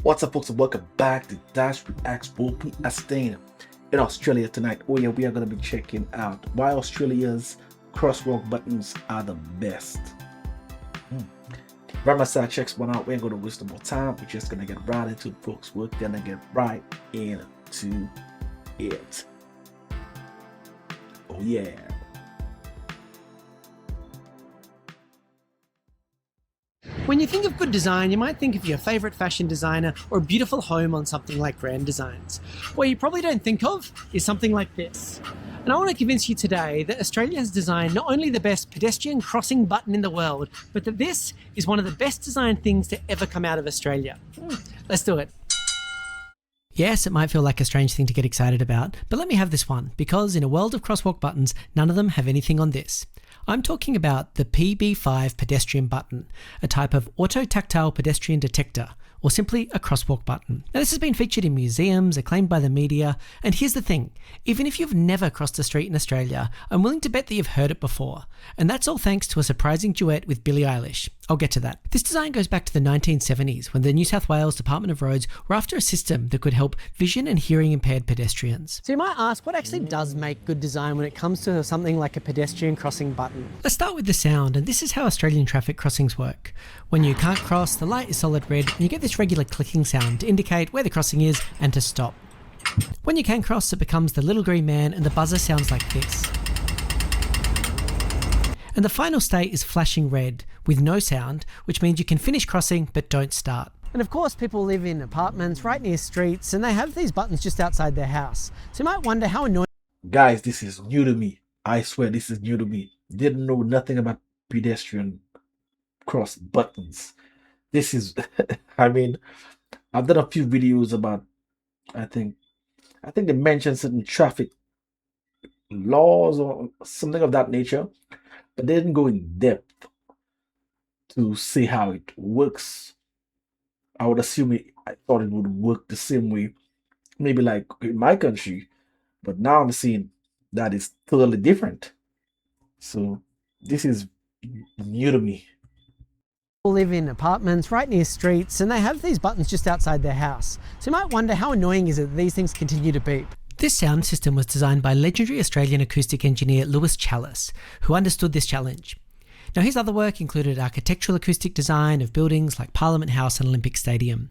What's up, folks, and welcome back to Dyce Reacts. Will be staying in Australia tonight. Oh yeah, we are going to be checking out why Australia's crosswalk buttons are the best. Right, my side checks one out. We ain't going to waste no more time. We're just going to get right into it, folks. We're going to get right into it. Oh yeah. When you think of good design, you might think of your favourite fashion designer or a beautiful home on something like Grand Designs. What you probably don't think of is something like this. And I want to convince you today that Australia has designed not only the best pedestrian crossing button in the world, but that this is one of the best designed things to ever come out of Australia. Let's do it. Yes, it might feel like a strange thing to get excited about, but let me have this one, because in a world of crosswalk buttons, none of them have anything on this. I'm talking about the PB5 pedestrian button, a type of auto-tactile pedestrian detector, or simply a crosswalk button. Now, this has been featured in museums, acclaimed by the media, and here's the thing, even if you've never crossed a street in Australia, I'm willing to bet that you've heard it before, and that's all thanks to a surprising duet with Billie Eilish. I'll get to that. This design goes back to the 1970s, when the New South Wales Department of Roads were after a system that could help vision and hearing impaired pedestrians. So you might ask, what actually does make good design when it comes to something like a pedestrian crossing button? Let's start with the sound, and this is how Australian traffic crossings work. When you can't cross, the light is solid red, and you get this regular clicking sound to indicate where the crossing is and to stop. When you can cross, it becomes the little green man, and the buzzer sounds like this. And the final state is flashing red with no sound, which means you can finish crossing but don't start. And of course, people live in apartments right near streets, and they have these buttons just outside their house. So you might wonder how annoying. Guys, this is new to me. I swear this is new to me. Didn't know nothing about pedestrian cross buttons. This is I mean, I've done a few videos about I think they mentioned certain traffic laws or something of that nature, but they didn't go in depth to see how it works. I would assume I thought it would work the same way, maybe like in my country, but now I'm seeing that it's totally different. So this is new to me. People live in apartments right near streets, and they have these buttons just outside their house. So you might wonder how annoying is it that these things continue to beep. This sound system was designed by legendary Australian acoustic engineer Lewis Chalice, who understood this challenge. Now, his other work included architectural acoustic design of buildings like Parliament House and Olympic Stadium.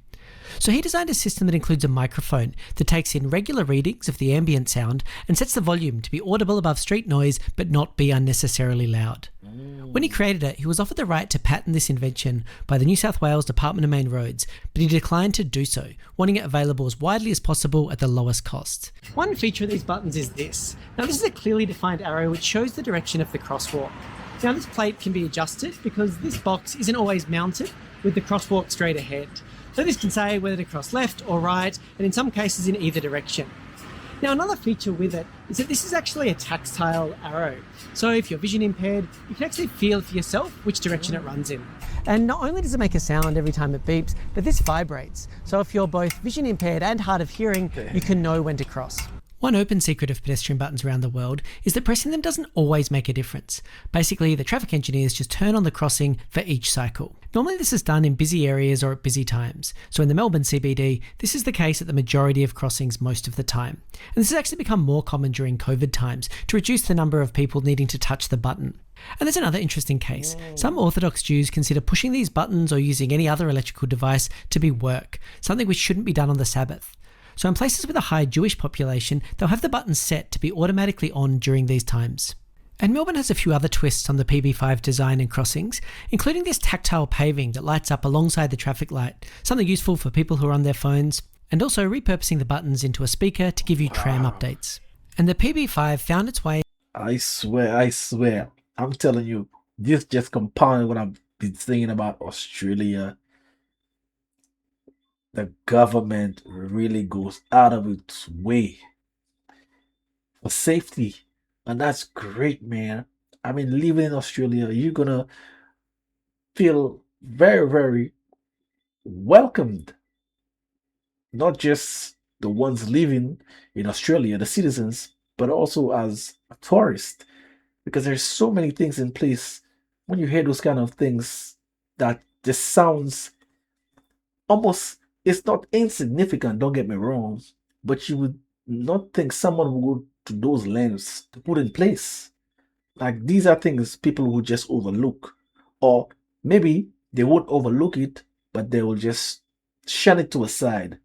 So he designed a system that includes a microphone that takes in regular readings of the ambient sound and sets the volume to be audible above street noise but not be unnecessarily loud. When he created it, he was offered the right to patent this invention by the New South Wales Department of Main Roads, but he declined to do so, wanting it available as widely as possible at the lowest cost. One feature of these buttons is this. Now, this is a clearly defined arrow which shows the direction of the crosswalk. Now, this plate can be adjusted because this box isn't always mounted with the crosswalk straight ahead. So this can say whether to cross left or right, and in some cases in either direction. Now, another feature with it is that this is actually a tactile arrow. So if you're vision impaired, you can actually feel for yourself which direction it runs in. And not only does it make a sound every time it beeps, but this vibrates. So if you're both vision impaired and hard of hearing, you can know when to cross. One open secret of pedestrian buttons around the world is that pressing them doesn't always make a difference. Basically, the traffic engineers just turn on the crossing for each cycle. Normally this is done in busy areas or at busy times. So in the Melbourne CBD, this is the case at the majority of crossings most of the time. And this has actually become more common during COVID times to reduce the number of people needing to touch the button. And there's another interesting case. Some Orthodox Jews consider pushing these buttons or using any other electrical device to be work, something which shouldn't be done on the Sabbath. So in places with a high Jewish population, they'll have the buttons set to be automatically on during these times. And Melbourne has a few other twists on the PB5 design and crossings, including this tactile paving that lights up alongside the traffic light, something useful for people who are on their phones, and also repurposing the buttons into a speaker to give you tram updates. And the PB5 found its way... I swear, I'm telling you, this just compounded what I've been saying about Australia. The government really goes out of its way for safety, and that's great, man. I mean, living in Australia, you're gonna feel very, very welcomed. Not just the ones living in Australia, the citizens, but also as a tourist, because there's so many things in place. When you hear those kind of things, that just sounds almost It's not insignificant, don't get me wrong, but you would not think someone would go to those lengths to put in place. Like these are things people would just overlook. Or maybe they won't overlook it, but they will just shun it to a side,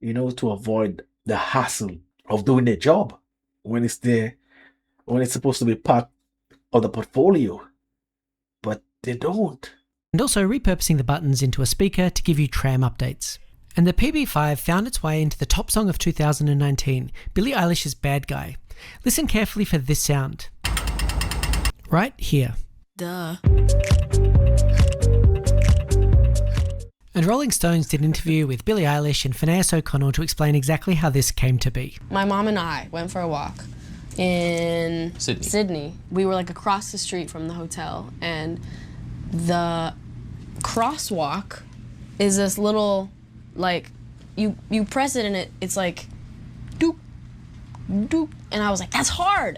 to avoid the hassle of doing their job when it's there, when it's supposed to be part of the portfolio. But they don't. And also repurposing the buttons into a speaker to give you tram updates. And the PB5 found its way into the top song of 2019, Billie Eilish's Bad Guy. Listen carefully for this sound. Right here. Duh. And Rolling Stones did an interview with Billie Eilish and Phineas O'Connell to explain exactly how this came to be. My mom and I went for a walk in Sydney. We were like across the street from the hotel, and the Crosswalk is this little, like, you press it and it's like, doop, doop, and I was like, that's hard.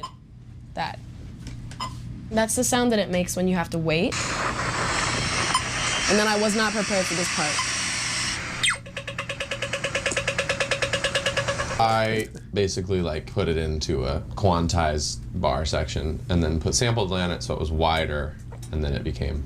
That's the sound that it makes when you have to wait. And then I was not prepared for this part. I basically like put it into a quantized bar section and then put sample delay on it so it was wider, and then it became.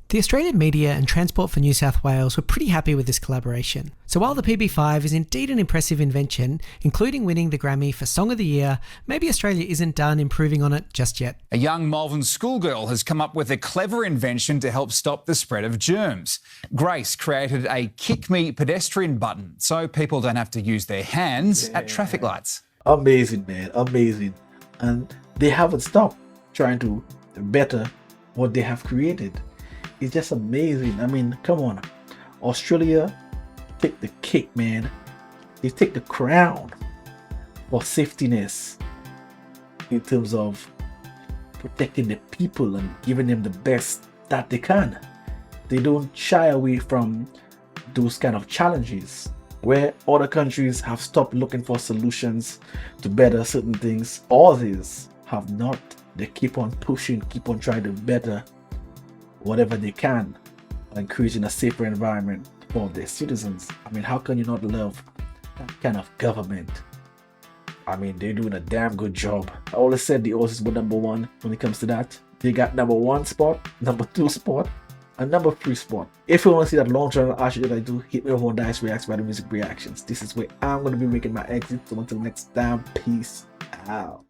The Australian media and Transport for New South Wales were pretty happy with this collaboration. So while the PB5 is indeed an impressive invention, including winning the Grammy for Song of the Year, maybe Australia isn't done improving on it just yet. A young Malvern schoolgirl has come up with a clever invention to help stop the spread of germs. Grace created a Kick Me pedestrian button so people don't have to use their hands at traffic lights. Amazing, man, amazing. And they haven't stopped trying to better what they have created. It's just amazing. I mean, come on. Australia take the cake, man. They take the crown for safetyness in terms of protecting the people and giving them the best that they can. They don't shy away from those kind of challenges where other countries have stopped looking for solutions to better certain things. Aussies have not. They keep on pushing, keep on trying to better whatever they can and creating a safer environment for their citizens. I mean, how can you not love that kind of government? I mean, they're doing a damn good job. I always said the Aussies were number one when it comes to that. They got number 1 spot, number 2 spot, and number 3 spot. If you want to see that long term action that I do, hit me over on Dyce Reacts by the Music Reactions. This is where I'm going to be making my exit. So until next time, peace out.